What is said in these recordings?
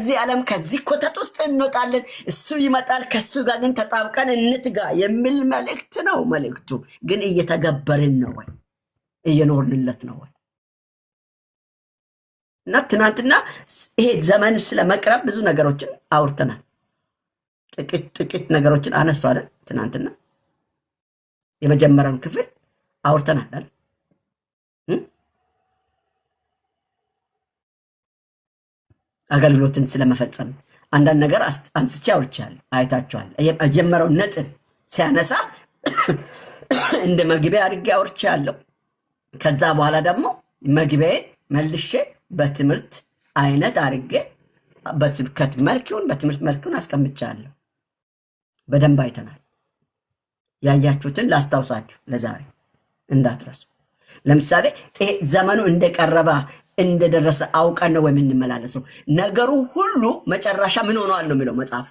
ከዚህ ዓለም ከዚህ ኮተት ውስጥ እንወጣለን፣ እሱ ይመጣል፣ ከሱ ጋር ግን ተጣብቀን እንትጋ የሚል መልእክት ነው። መልእክቱ ግን እየተገበርን ነው ወይ? እየኖርንለት ነው ወይ? እና ትናንትና ይሄ ዘመን ስለመቅረብ ብዙ ነገሮችን አውርተናል። ጥቂት ነገሮችን አነሳው አይደል? ትናንትና የመጀመሪያውን ክፍል አውርተናል አይደል? አገልግሎትን ስለመፈጸም አንዳንድ ነገር አንስቼ አውርቻለሁ። አይታችኋል። የጀመረው ነጥብ ሲያነሳ እንደ መግቢያ አድርጌ አውርቻለሁ። ከዛ በኋላ ደግሞ መግቢያዬን መልሼ በትምህርት አይነት አድርጌ በስብከት መልኩን በትምህርት መልኩን አስቀምጫለሁ። በደንብ አይተናል። ያያችሁትን ላስታውሳችሁ ለዛሬ እንዳትረሱ። ለምሳሌ ዘመኑ እንደቀረበ እንደደረሰ አውቀን ነው የምንመላለሰው። ነገሩ ሁሉ መጨረሻ ምን ሆኗል ነው የሚለው መጽሐፍ።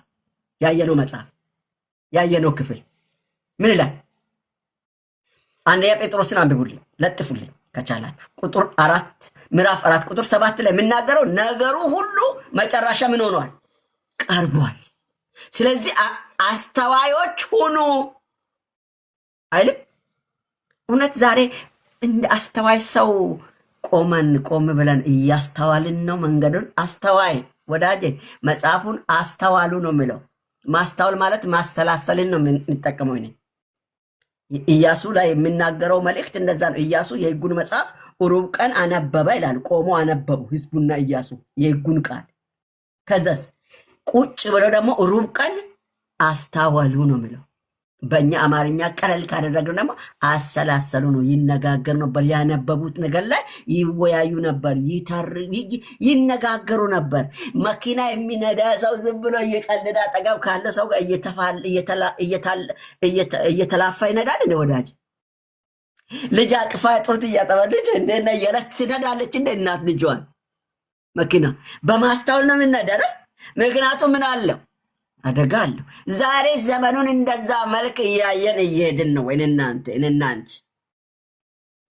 ያየነው መጽሐፍ ያየነው ክፍል ምን ይላል? አንደኛ ጴጥሮስን አንብቡልኝ፣ ለጥፉልኝ ከቻላችሁ። ምዕራፍ 4 ቁጥር 7 ላይ የምናገረው ነገሩ ሁሉ መጨረሻ ምን ሆኗል? ቀርቧል። ስለዚህ አስተዋዮች ሁኑ አይልም? እውነት ዛሬ እንደ አስተዋይ ሰው ቆም ብለን እያስተዋልን ነው መንገዱን። አስተዋይ ወዳጄ መጽሐፉን አስተዋሉ ነው የሚለው። ማስተዋል ማለት ማሰላሰልን ነው የሚጠቀመው። እኔ ኢያሱ ላይ የሚናገረው መልእክት እንደዛ ነው። ኢያሱ የሕጉን መጽሐፍ ሩብ ቀን አነበበ ይላል። ቆሞ አነበቡ ህዝቡና ኢያሱ የሕጉን ቃል። ከዛስ ቁጭ ብለው ደግሞ ሩብ ቀን አስተዋሉ ነው የሚለው። በእኛ አማርኛ ቀለል ካደረግነው ደግሞ አሰላሰሉ ነው። ይነጋገሩ ነበር። ያነበቡት ነገር ላይ ይወያዩ ነበር፣ ይነጋገሩ ነበር። መኪና የሚነዳ ሰው ዝም ብሎ እየቀለደ አጠገብ ካለ ሰው ጋር እየተላፋ ይነዳል እንደ ወዳጅ። ልጅ አቅፋ ጡት እያጠባለች እንደና እያለች ትነዳለች እንደ እናት ልጇን። መኪና በማስተዋል ነው የምንነዳ። ምክንያቱም ምን አለው? አደጋ አለው። ዛሬ ዘመኑን እንደዛ መልክ እያየን እየሄድን ነው ወይ? እናንተ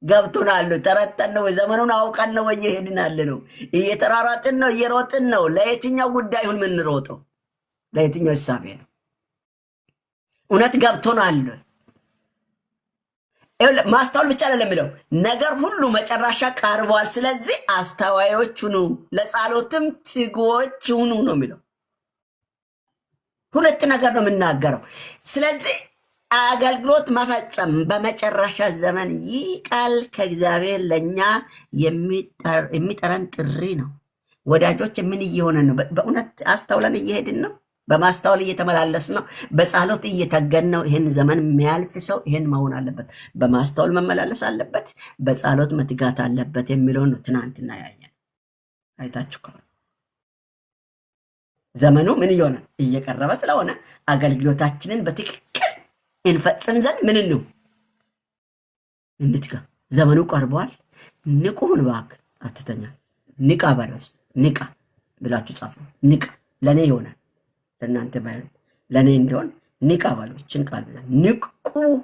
ገብቶናል? ተረተን ነው ወይ? ዘመኑን አውቀን ነው ወይ እየሄድን ያለ ነው? እየተራራጥን ነው? እየሮጥን ነው? ለየትኛው ጉዳይ ሁን የምንሮጠው? ለየትኛው ሂሳቤ ነው? እውነት ገብቶናል? ማስተዋል ብቻ አይደለም የሚለው ነገር ሁሉ መጨረሻ ቀርቧል። ስለዚህ አስተዋዮች ሁኑ፣ ለጸሎትም ትጉዎች ሁኑ ነው የሚለው። ሁለት ነገር ነው የምናገረው። ስለዚህ አገልግሎት መፈጸም በመጨረሻ ዘመን ይህ ቃል ከእግዚአብሔር ለእኛ የሚጠረን ጥሪ ነው። ወዳጆች ምን እየሆነ ነው? በእውነት አስተውለን እየሄድን ነው? በማስተዋል እየተመላለስ ነው? በጸሎት እየተገን ነው? ይህን ዘመን የሚያልፍ ሰው ይህን መሆን አለበት። በማስተዋል መመላለስ አለበት፣ በጸሎት መትጋት አለበት የሚለውን ነው ትናንትና ያየን። አይታችሁ ከሆነ ዘመኑ ምን እየሆነ እየቀረበ ስለሆነ አገልግሎታችንን በትክክል እንፈጽም ዘንድ ምን ነው እንትጋ። ዘመኑ ቀርቧል። ንቁ ሁን እባክህ፣ አትተኛ። ንቃ ባለውስ ንቃ ብላችሁ ጻፉ። ንቃ ለኔ ይሆናል፣ ለእናንተ ባይሆን ለኔ እንደሆን ንቃ ባለችን ቃል ብላ ንቁ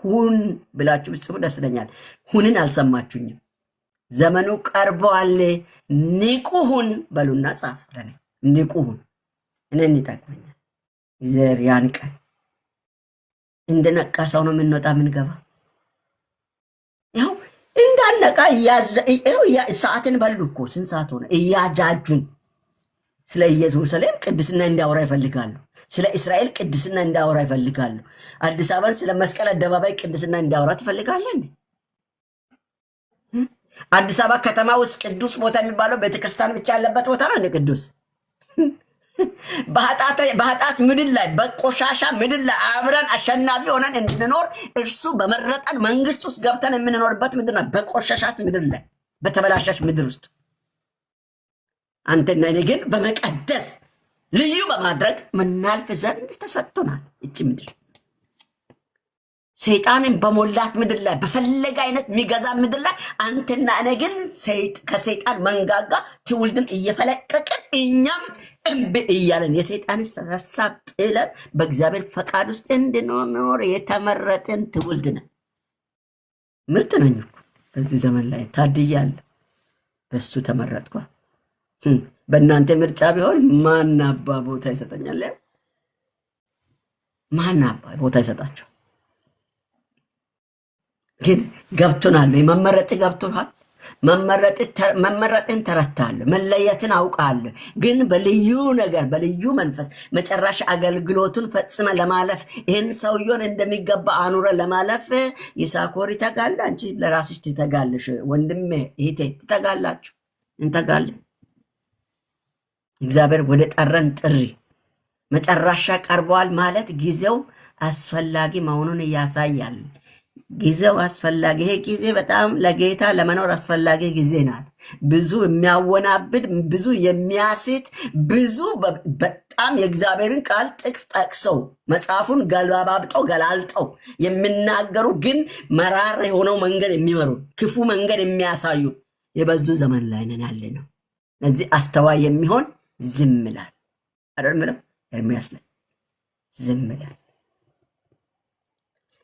ሁን ብላችሁ ብጽፉ ደስ ይለኛል። ሁንን አልሰማችሁኝም። ዘመኑ ቀርቧል፣ ንቁ ሁን በሉና ጻፉ። ለኔ ንቁ ሁን እኔን ይጠቅመኛል። ዘር ያን ቀን እንደነቃ ሰው ነው የምንወጣ የምንገባ። ያው እንዳነቃ ሰዓትን በሉ እኮ ስንት ሰዓት ሆነ? እያጃጁን ስለ ኢየሩሳሌም ቅድስና እንዲያወራ ይፈልጋሉ። ስለ እስራኤል ቅድስና እንዲያወራ ይፈልጋሉ። አዲስ አበባን ስለ መስቀል አደባባይ ቅድስና እንዲያወራ ትፈልጋለን። አዲስ አበባ ከተማ ውስጥ ቅዱስ ቦታ የሚባለው ቤተክርስቲያን ብቻ ያለበት ቦታ ነው እንደ ቅዱስ በኃጢአት ምድር ላይ በቆሻሻ ምድር ላይ አብረን አሸናፊ ሆነን እንድንኖር እርሱ በመረጠን መንግስት ውስጥ ገብተን የምንኖርበት ምድር ነው። በቆሻሻት ምድር ላይ በተበላሻሽ ምድር ውስጥ አንተና እኔ ግን በመቀደስ ልዩ በማድረግ ምናልፍ ዘንድ ተሰጥቶናል። እቺ ምድር ሰይጣንን በሞላት ምድር ላይ በፈለገ አይነት የሚገዛ ምድር ላይ አንተና እኔ ግን ከሰይጣን መንጋጋ ትውልድን እየፈለቀቅን እኛም እምቢ እያለን የሰይጣን ሐሳብ ጥለን በእግዚአብሔር ፈቃድ ውስጥ እንድንኖር የተመረጥን ትውልድ ነን። ምርጥ ነኝ እኮ በዚህ ዘመን ላይ ታድያለሁ። በሱ ተመረጥኳ። በእናንተ ምርጫ ቢሆን ማን አባ ቦታ ይሰጠኛል? ማን አባ ቦታ ይሰጣቸው? ግን ገብቶናል። መመረጥ ገብቶሃል። መመረጥን ተረታለሁ። መለየትን አውቃለሁ። ግን በልዩ ነገር በልዩ መንፈስ መጨረሻ አገልግሎቱን ፈጽመ ለማለፍ ይህን ሰውየውን እንደሚገባ አኑረ ለማለፍ ይሳኮር ይተጋል። አንቺ ለራስሽ ትተጋለሽ። ወንድሜ እህቴ ትተጋላችሁ። እንተጋለን። እግዚአብሔር ወደ ጠረን ጥሪ መጨረሻ ቀርበዋል ማለት ጊዜው አስፈላጊ መሆኑን ያሳያል። ጊዜው አስፈላጊ፣ ይሄ ጊዜ በጣም ለጌታ ለመኖር አስፈላጊ ጊዜ ናት። ብዙ የሚያወናብድ፣ ብዙ የሚያስት፣ ብዙ በጣም የእግዚአብሔርን ቃል ጥቅስ ጠቅሰው መጽሐፉን ገለባብጠው ገላልጠው የሚናገሩ ግን መራር የሆነው መንገድ የሚመሩ ክፉ መንገድ የሚያሳዩ የበዙ ዘመን ላይ ነን ያለ ነው። ለዚህ አስተዋይ የሚሆን ዝም ይላል አይደል? ምንም ኤርምያስ ላይ ዝም ይላል።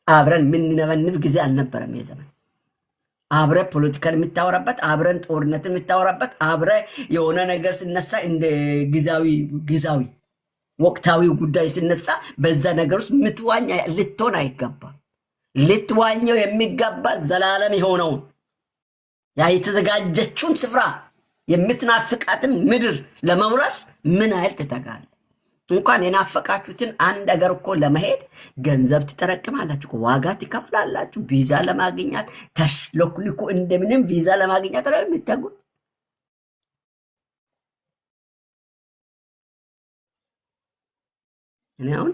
አብረን የምንነበንብ ጊዜ አልነበረም። የዘመን አብረ ፖለቲካን የምታወራበት፣ አብረን ጦርነትን የምታወራበት፣ አብረ የሆነ ነገር ሲነሳ እንደ ጊዜያዊ ወቅታዊ ጉዳይ ሲነሳ በዛ ነገር ውስጥ ምትዋኝ ልትሆን አይገባም። ልትዋኘው የሚገባ ዘላለም የሆነውን ያ የተዘጋጀችውን ስፍራ የምትናፍቃትን ምድር ለመውረስ ምን ያህል ትተጋል? እንኳን የናፈቃችሁትን አንድ አገር እኮ ለመሄድ ገንዘብ ትጠረቅማላችሁ፣ ዋጋ ትከፍላላችሁ። ቪዛ ለማግኘት ተሽሎክልኩ እንደምንም ቪዛ ለማግኘት አይደል የምትተጉት? እኔ አሁን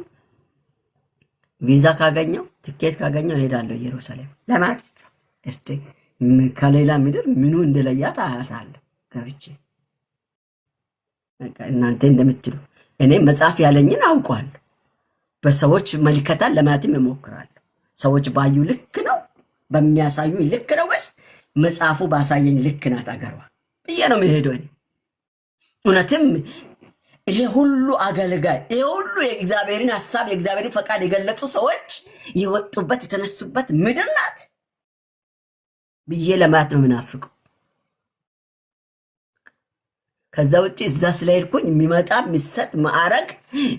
ቪዛ ካገኘው ትኬት ካገኘው እሄዳለሁ ኢየሩሳሌም ለማለት እስቲ ከሌላ ምድር ምኑ እንደለያት አያሳለሁ ገብቼ። እናንተ እንደምትሉ እኔ መጽሐፍ ያለኝን አውቋለሁ። በሰዎች መልከታን ለማየትም እሞክራለሁ። ሰዎች ባዩ ልክ ነው በሚያሳዩ ልክ ነው ወይስ መጽሐፉ ባሳየኝ ልክ ናት አገሯ ብዬ ነው የምሄደው። እውነትም ይሄ ሁሉ አገልጋይ፣ ይሄ ሁሉ የእግዚአብሔርን ሀሳብ የእግዚአብሔርን ፈቃድ የገለጹ ሰዎች የወጡበት የተነሱበት ምድር ናት ብዬ ለማየት ነው ምናፍቀው። ከዛ ውጭ እዛ ስለሄድኩኝ የሚመጣ የሚሰጥ ማዕረግ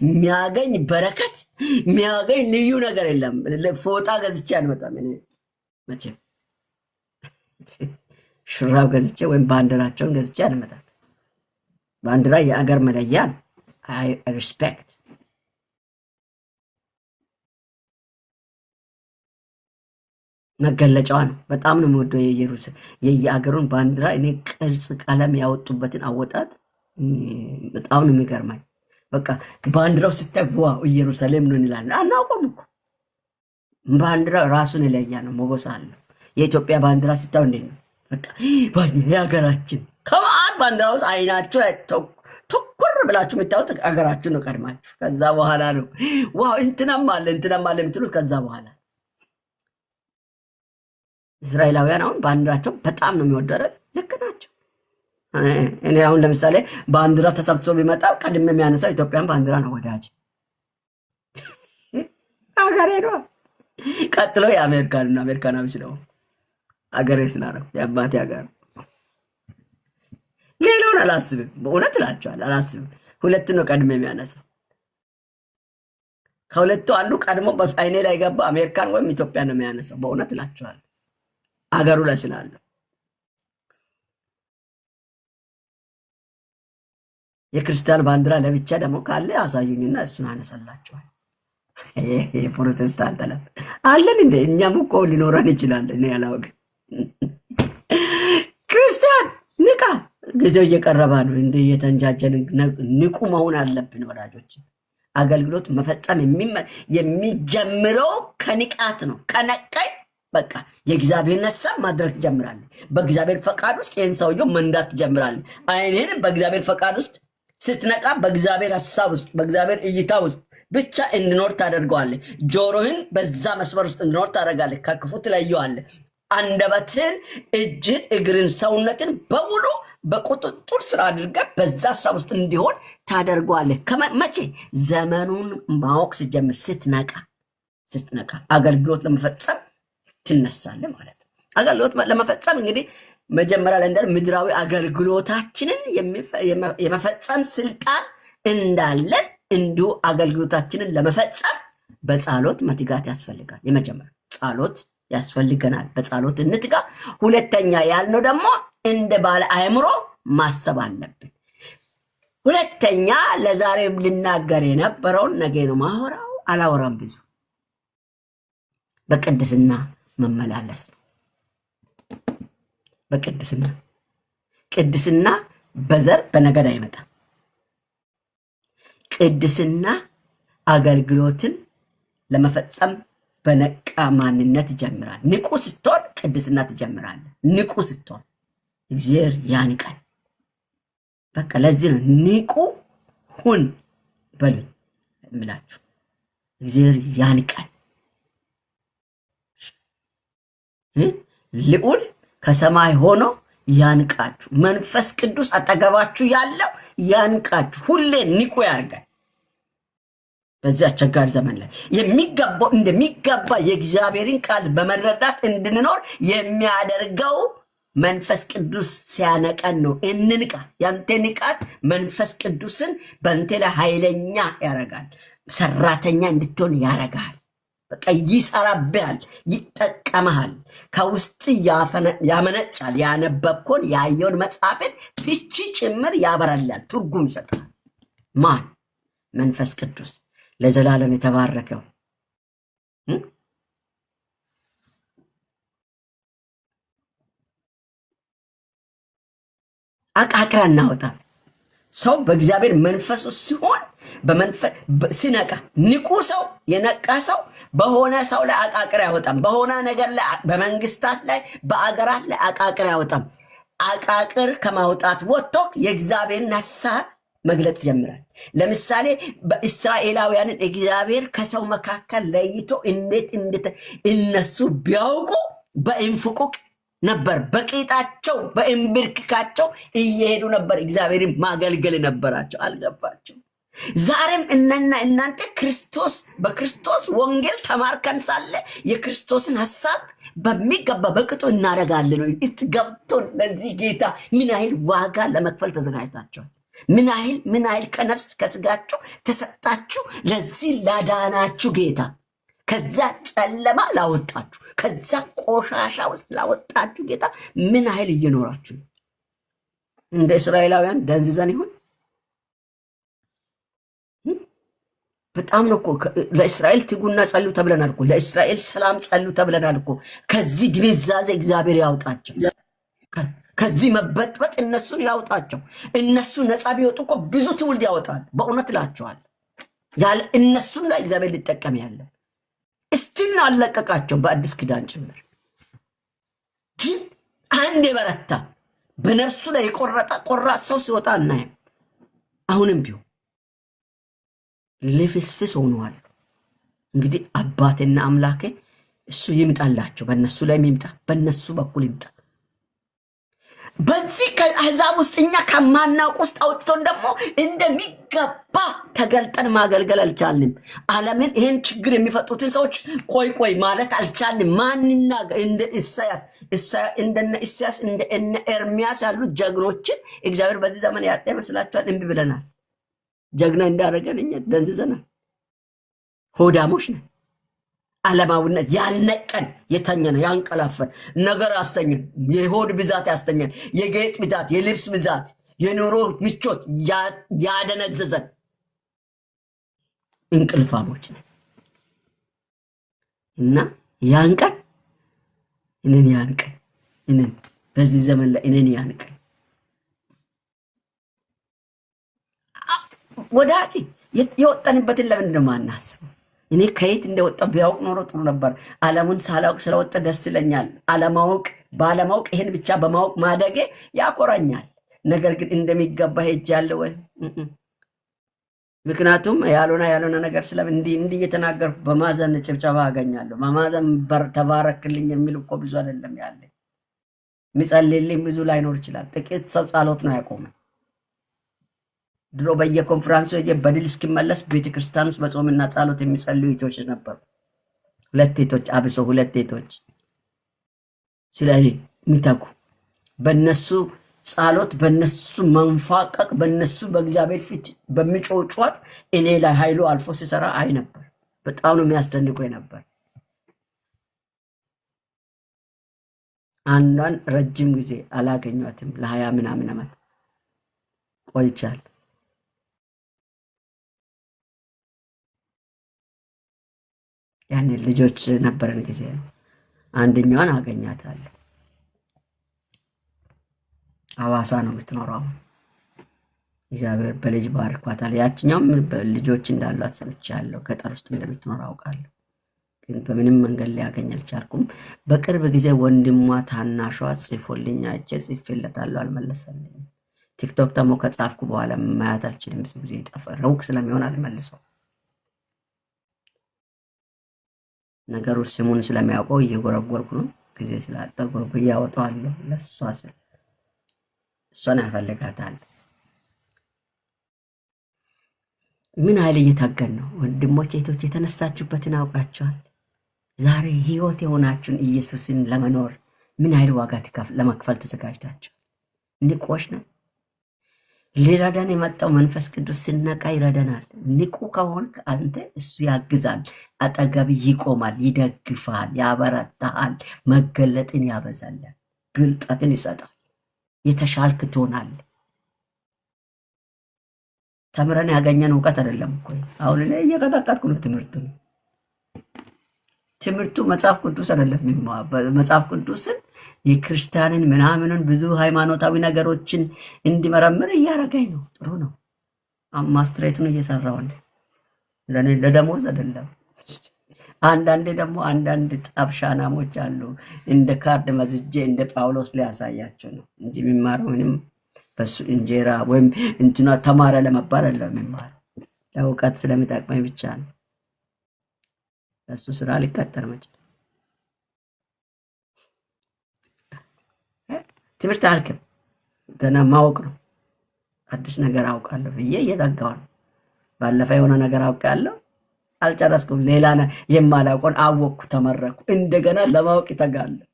የሚያገኝ በረከት የሚያገኝ ልዩ ነገር የለም። ፎጣ ገዝቼ አልመጣም። መቼም ሹራብ ገዝቼ ወይም ባንዲራቸውን ገዝቼ አልመጣም። ባንዲራ የአገር መለያ ነው። አይ ሪስፔክት መገለጫዋ ነው። በጣም ነው የምወደው የየአገሩን ባንዲራ። እኔ ቅርጽ ቀለም ያወጡበትን አወጣት በጣም ነው የሚገርማኝ። በቃ ባንዲራው ስታይ ዋው ኢየሩሳሌም ነው እንላለን። አናውቀውም እኮ ባንዲራ ራሱን የለያ ነው፣ ሞገስ አለው። የኢትዮጵያ ባንዲራ ስታው እንዴት ነው? በቃ የሀገራችን ከማን ባንዲራ ውስጥ አይናችሁ ላይ ትኩር ብላችሁ የምታዩት አገራችሁ ነው ቀድማችሁ። ከዛ በኋላ ነው ዋው እንትናም አለ የምትሉት ከዛ በኋላ። እስራኤላውያን አሁን ባንዲራቸው በጣም ነው የሚወደረ። ልክ ናቸው። እኔ አሁን ለምሳሌ ባንዲራ ተሰብስቦ ቢመጣ ቀድሜ የሚያነሳው ኢትዮጵያን ባንዲራ ነው። ወዳጅ አገሬ ነው። ቀጥሎ የአሜሪካናዊ ስለሆነ አገሬ ስላለው የአባቴ ሀገር። ሌላውን አላስብም። በእውነት እላቸዋለሁ አላስብም። ሁለቱ ነው ቀድሜ የሚያነሳው። ከሁለቱ አንዱ ቀድሞ በአይኔ ላይ ገባ አሜሪካን ወይም ኢትዮጵያ ነው የሚያነሳው። በእውነት እላቸዋለሁ አገሩ ላይ ስላለው። የክርስቲያን ባንዲራ ለብቻ ደግሞ ካለ አሳዩኝና እሱን አነሳላቸዋል። የፕሮቴስታንት አለን እንደ እኛም እኮ ሊኖረን ይችላል። እኔ ያላወቅን ክርስቲያን ንቃ፣ ጊዜው እየቀረባ ነው። እንደ እየተንጃጀን ንቁ መሆን አለብን ወዳጆች። አገልግሎት መፈጸም የሚጀምረው ከንቃት ነው። ከነቀይ በቃ የእግዚአብሔርን ሐሳብ ማድረግ ትጀምራለህ። በእግዚአብሔር ፈቃድ ውስጥ ይህን ሰውየው መንዳት ትጀምራለህ። አይንህን በእግዚአብሔር ፈቃድ ውስጥ ስትነቃ፣ በእግዚአብሔር ሐሳብ ውስጥ በእግዚአብሔር እይታ ውስጥ ብቻ እንድኖር ታደርገዋለህ። ጆሮህን በዛ መስመር ውስጥ እንድኖር ታደርጋለህ። ከክፉ ትለየዋለህ። አንደበትን፣ እጅን፣ እግርን፣ ሰውነትን በሙሉ በቁጥጥር ስር አድርገህ በዛ ሐሳብ ውስጥ እንዲሆን ታደርገዋለህ። መቼ? ዘመኑን ማወቅ ስትጀምር፣ ስትነቃ አገልግሎት ለመፈጸም ትነሳለህ ማለት ነው። አገልግሎት ለመፈጸም እንግዲህ መጀመሪያ ላይ እንዳለ ምድራዊ አገልግሎታችንን የመፈጸም ስልጣን እንዳለን እንዲሁ አገልግሎታችንን ለመፈጸም በጸሎት መትጋት ያስፈልጋል። የመጀመሪያ ጸሎት ያስፈልገናል። በጸሎት እንትጋ። ሁለተኛ ያልነው ደግሞ እንደ ባለ አእምሮ ማሰብ አለብን። ሁለተኛ ለዛሬ ልናገር የነበረውን ነገ ነው ማወራው። አላወራም ብዙ በቅድስና መመላለስ ነው። በቅድስና ቅድስና በዘር በነገድ አይመጣም። ቅድስና አገልግሎትን ለመፈጸም በነቃ ማንነት ይጀምራል። ንቁ ስትሆን ቅድስና ትጀምራለህ። ንቁ ስትሆን እግዚአብሔር ያንቃል። በቃ ለዚህ ነው ንቁ ሁን በሉኝ እምላችሁ። እግዚአብሔር ያንቃል። ልዑል ከሰማይ ሆኖ ያንቃችሁ። መንፈስ ቅዱስ አጠገባችሁ ያለው ያንቃችሁ። ሁሌ ንቁ ያርጋል። በዚህ አስቸጋሪ ዘመን ላይ የሚገባው እንደሚገባ የእግዚአብሔርን ቃል በመረዳት እንድንኖር የሚያደርገው መንፈስ ቅዱስ ሲያነቀን ነው። እንንቃ። ያንተ ንቃት መንፈስ ቅዱስን በአንተ ላይ ኃይለኛ ያረጋል። ሰራተኛ እንድትሆን ያረጋል። በቃ ይሰራብሃል፣ ይጠቀመሃል። ከውስጥ ያመነጫል። ያነበብኮን ያየውን መጽሐፍን ፍቺ ጭምር ያበራላል፣ ትርጉም ይሰጣል። ማን? መንፈስ ቅዱስ ለዘላለም የተባረከው። አቃቅራ እናወጣም። ሰው በእግዚአብሔር መንፈስ ውስጥ ሲሆን ሲነቃ፣ ንቁ ሰው የነቃ ሰው በሆነ ሰው ላይ አቃቅር ያወጣም። በሆነ ነገር ላይ፣ በመንግስታት ላይ፣ በአገራት ላይ አቃቅር ያወጣም። አቃቅር ከማውጣት ወጥቶ የእግዚአብሔርን ሐሳብ መግለጥ ጀምራል። ለምሳሌ በእስራኤላውያንን እግዚአብሔር ከሰው መካከል ለይቶ እንዴት እነሱ ቢያውቁ በእንፍቁቅ ነበር፣ በቂጣቸው በእንብርክካቸው እየሄዱ ነበር እግዚአብሔርን ማገልገል ነበራቸው። አልገባቸው። ዛሬም እናንተ በክርስቶስ ወንጌል ተማርከን ሳለ የክርስቶስን ሐሳብ በሚገባ በቅጡ እናደርጋለን። ገብቶን ለዚህ ጌታ ምን ያህል ዋጋ ለመክፈል ተዘጋጅታቸዋል? ምን ያህል ከነፍስ ከስጋችሁ ተሰጣችሁ ለዚህ ላዳናችሁ ጌታ፣ ከዛ ጨለማ ላወጣችሁ፣ ከዛ ቆሻሻ ውስጥ ላወጣችሁ ጌታ ምን ያህል እየኖራችሁ? እንደ እስራኤላውያን ደንዝዘን ይሆን? በጣም ነው እኮ። ለእስራኤል ትጉና ጸልዩ ተብለናል እኮ። ለእስራኤል ሰላም ጸልዩ ተብለናል እኮ። ከዚህ ድንዛዜ እግዚአብሔር ያውጣቸው። ከዚህ መበጥበጥ እነሱን ያውጣቸው። እነሱ ነፃ ቢወጡ እኮ ብዙ ትውልድ ያወጣል። በእውነት እላቸዋል። ያለ እነሱን ላይ እግዚአብሔር ሊጠቀም ያለ እስቲና አለቀቃቸው። በአዲስ ኪዳን ጭምር ግን አንድ የበረታ በነፍሱ ላይ ቆራጥ ሰው ሲወጣ እናየም። አሁንም ቢሆን ልፍስፍስ ሆነዋል። እንግዲህ አባቴና አምላኬ እሱ ይምጣላቸው። በእነሱ ላይ ይምጣ፣ በእነሱ በኩል ይምጣ። በዚህ ከአሕዛብ ውስጥ እኛ ከማናውቅ ውስጥ አውጥቶን ደግሞ እንደሚገባ ተገልጠን ማገልገል አልቻልንም። ዓለምን ይህን ችግር የሚፈጡትን ሰዎች ቆይ ማለት አልቻልንም። ማንና እንደ እንደነ ኢሳያስ እንደነ ኤርሚያስ ያሉት ጀግኖችን እግዚአብሔር በዚህ ዘመን ያጣ ይመስላችኋል? እምቢ ብለናል። ጀግና እንዳደረገን እኛ ደንዝዘናል። ሆዳሞች ነን። ዓለማዊነት ያልነቀን የተኘነ ያንቀላፈን ነገር አስተኘን። የሆድ ብዛት ያስተኘን፣ የጌጥ ብዛት፣ የልብስ ብዛት፣ የኑሮ ምቾት ያደነዘዘን እንቅልፋሞች ነን እና ያንቀን እኔን ያንቀን እኔን በዚህ ዘመን ላይ እኔን ያንቀን። ወዳጅ የወጣንበትን ለምንድን ነው የማናስበው? እኔ ከየት እንደወጣ ቢያውቅ ኖሮ ጥሩ ነበር። ዓለሙን ሳላውቅ ስለወጣ ደስ ይለኛል። ባለማወቅ ይሄን ብቻ በማወቅ ማደጌ ያኮራኛል። ነገር ግን እንደሚገባ ሄጃለሁ ወይ? ምክንያቱም ያልሆነ ነገር ስለምን እንዲህ እየተናገርኩ በማዘን ጭብጨባ አገኛለሁ። በማዘን ተባረክልኝ የሚል እኮ ብዙ አይደለም ያለ። የሚጸልይልኝ ብዙ ላይኖር ይችላል። ጥቂት ሰው ጸሎት ነው ያቆመ። ድሮ በየኮንፈረንሱ በድል እስኪመለስ ቤተክርስቲያን ውስጥ በጾምና ጸሎት የሚጸልዩ እህቶች ነበሩ። ሁለት እህቶች፣ አብሶ ሁለት እህቶች ስለኔ የሚተጉ በነሱ ጸሎት፣ በነሱ መንፋቀቅ፣ በነሱ በእግዚአብሔር ፊት በሚጮህ ጩኸት እኔ ላይ ኃይሉ አልፎ ሲሰራ አይ ነበር። በጣም ነው የሚያስደንቀው ነበር። አንዷን ረጅም ጊዜ አላገኟትም። ለ20 ምናምን ዓመት ቆይቻል። ያኔ ልጆች ነበረን ጊዜ ነው። አንደኛዋን አገኛታለሁ። ሐዋሳ ነው የምትኖረው። እግዚአብሔር በልጅ ባርኳታል። ያችኛውም ልጆች እንዳሏት ሰምቻለሁ። ገጠር ውስጥ እንደምትኖር አውቃለሁ። ግን በምንም መንገድ ሊያገኝ አልቻልኩም። በቅርብ ጊዜ ወንድሟ ታናሿ ጽፎልኝ አይቼ ጽፌለታለሁ፣ አልመለሰልኝም። ቲክቶክ ደግሞ ከጻፍኩ በኋላ ማየት አልችልም። ብዙ ጊዜ ይጠፋል፣ ሩቅ ስለሚሆን አልመልሰው። ነገሩ ስሙን ስለሚያውቀው እየጎረጎርኩ ነው። ጊዜ ስላጣ ጎረጎር እያወጣዋለሁ። ለሷ ስል እሷን ያፈልጋታል። ምን ኃይል እየታገን ነው ወንድሞች እህቶች፣ የተነሳችሁበትን አውቃችኋል። ዛሬ ህይወት የሆናችሁን ኢየሱስን ለመኖር ምን ኃይል ዋጋ ለመክፈል ተዘጋጅታችሁ? ንቆሽ ነው። ሊረዳን የመጣው መንፈስ ቅዱስ ሲነቃ ይረዳናል። ንቁ ከሆንክ አንተ እሱ ያግዛል፣ አጠገብ ይቆማል፣ ይደግፋል፣ ያበረታሃል፣ መገለጥን ያበዛል፣ ግልጠትን ይሰጣል፣ የተሻልክ ትሆናል። ተምረን ያገኘን እውቀት አይደለም እኮ። አሁን እኔ እየቀጠቀጥኩ ነው ትምህርቱ መጽሐፍ ቅዱስ አይደለም። መጽሐፍ ቅዱስን የክርስቲያንን ምናምንን ብዙ ሃይማኖታዊ ነገሮችን እንዲመረምር እያረገኝ ነው። ጥሩ ነው። ማስትሬቱን እየሰራው ነው። ለኔ ለደሞዝ አይደለም። አንዳንዴ ደግሞ አንዳንድ ጠብሻናሞች አሉ። እንደ ካርድ መዝጄ እንደ ጳውሎስ ሊያሳያቸው ነው እንጂ የሚማረው ምንም በሱ እንጀራ ወይም እንትና ተማረ ለመባል አይደለም የሚማረው። ለእውቀት ስለሚጠቅመኝ ብቻ ነው። እሱ ስራ ሊቀጠር መቼ ትምህርት አልክም። ገና ማወቅ ነው። አዲስ ነገር አውቃለሁ ብዬ እየጠጋው ነው። ባለፈ የሆነ ነገር አውቃለሁ አልጨረስኩም። ሌላ የማላውቀውን አወቅኩ፣ ተመረኩ። እንደገና ለማወቅ ይተጋለሁ።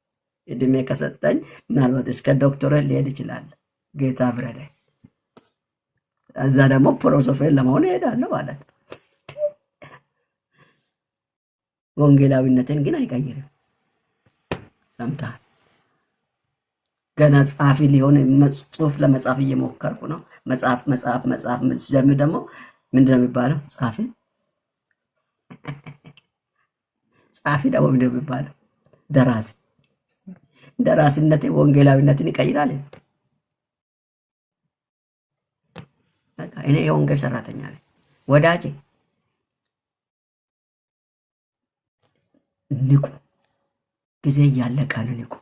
እድሜ ከሰጠኝ ምናልባት እስከ ዶክተሬት ሊሄድ ይችላል። ጌታ ብረዳኝ። እዛ ደግሞ ፕሮፌሰር ለመሆን እሄዳለሁ ማለት ነው። ወንጌላዊነትን ግን አይቀይርም። ሰምተሃል? ገና ጸሐፊ ሊሆን ጽሁፍ ለመጻፍ እየሞከርኩ ነው። መጽሐፍ ጀምር ደግሞ ምንድን ነው የሚባለው? ጸሐፊ ደግሞ ምንድን ነው የሚባለው? ደራሲ። ደራሲነት ወንጌላዊነትን ይቀይራል። እኔ የወንጌል ሰራተኛ ነኝ ወዳጄ። ንቁ፣ ጊዜ እያለቀ ነው። ንቁ።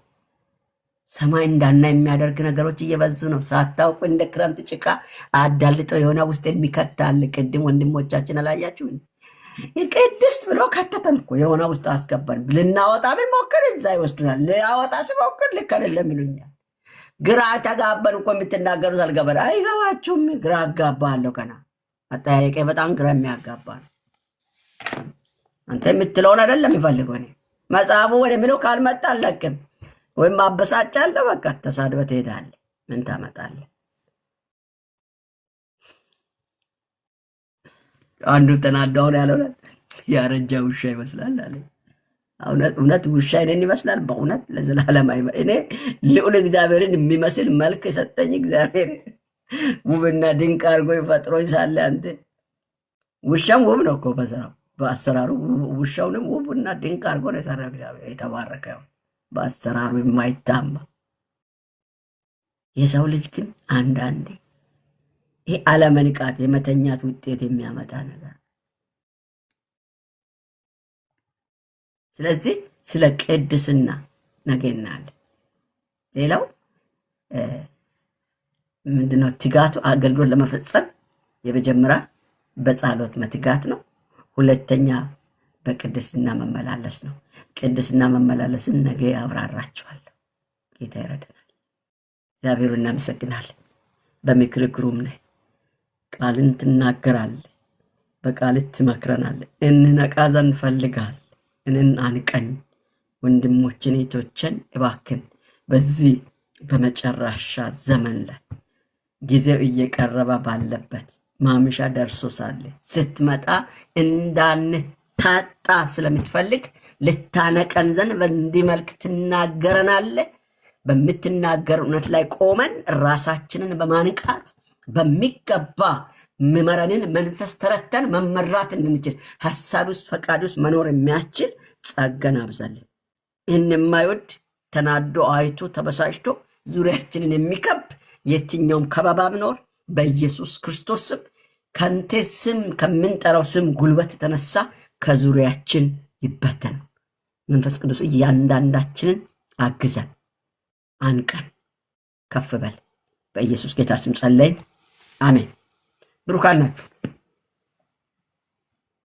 ሰማይ እንዳና የሚያደርግ ነገሮች እየበዙ ነው። ሳታውቁ እንደ ክረምት ጭቃ አዳልጦ የሆነ ውስጥ የሚከታል። ቅድም ወንድሞቻችን አላያችሁ? ቅድስት ብሎ ከተተን እኮ የሆነ ውስጥ አስገባን። ልናወጣ ምን ሞክር እዛ ይወስዱናል። ልናወጣ ስሞክር ልክ አይደለም ይሉኛል። ግራ ተጋባን እኮ የምትናገሩት አልገባን። አይገባችሁም። ግራ አጋባለሁ። ገና አጠያየቄ በጣም ግራ የሚያጋባ ነው። አንተ የምትለውን አይደለም የሚፈልገው። እኔ መጽሐፉ ወደ ምለው ካልመጣ አለቅም ወይም አበሳጫለሁ። በቃ ተሳድበህ ትሄዳለህ። ምን ታመጣለህ? አንዱ ተናዳውን ያለው ያረጃ ውሻ ይመስላል አለ። እውነት ውሻ እኔን ይመስላል? በእውነት ለዘላለም እኔ ልዑል እግዚአብሔርን የሚመስል መልክ የሰጠኝ እግዚአብሔር ውብና ድንቅ አድርጎ ፈጥሮኝ ሳለ አንተ ውሻም ውብ ነው እኮ በስራው በአሰራሩ። ውሻውንም ውብና ድንቅ አድርጎ ነው የሰራው እግዚአብሔር። የተባረከ በአሰራሩ የማይታማ የሰው ልጅ ግን አንዳንዴ ይሄ አለመንቃት የመተኛት ውጤት የሚያመጣ ነገር። ስለዚህ ስለ ቅድስና ነገ እናያለን። ሌላው ምንድነው? ትጋቱ አገልግሎት ለመፈጸም የመጀመሪያ በጸሎት መትጋት ነው። ሁለተኛ በቅድስና መመላለስ ነው። ቅድስና መመላለስን ነገ ያብራራችኋለሁ። ጌታ ይረዳናል። እግዚአብሔር እናመሰግናለን። በምክር ግሩም ነህ። ቃልን ትናገራለህ፣ በቃልህ ትመክረናለህ። እንነቃ ዘንድ ፈልጋል። እንን አንቀኝ። ወንድሞችን እህቶችን እባክን በዚህ በመጨረሻ ዘመን ላይ ጊዜው እየቀረበ ባለበት ማምሻ ደርሶ ሳለ ስትመጣ እንዳንታጣ ስለምትፈልግ ልታነቀን ዘንድ በእንዲህ መልክ ትናገረናለህ። በምትናገር እውነት ላይ ቆመን ራሳችንን በማንቃት በሚገባ ምመረንን መንፈስ ተረተን መመራት እንድንችል ሐሳብ ውስጥ ፈቃድ ውስጥ መኖር የሚያስችል ጸጋን አብዛለን። ይህን የማይወድ ተናዶ አይቶ ተበሳጭቶ ዙሪያችንን የሚከብ የትኛውም ከበባ ቢኖር በኢየሱስ ክርስቶስ ስም ከንቴ ስም ከምንጠራው ስም ጉልበት የተነሳ ከዙሪያችን ይበተን። መንፈስ ቅዱስ እያንዳንዳችንን አግዘን፣ አንቀን፣ ከፍ በል። በኢየሱስ ጌታ ስም ጸለይን፣ አሜን። ብሩካን ናችሁ።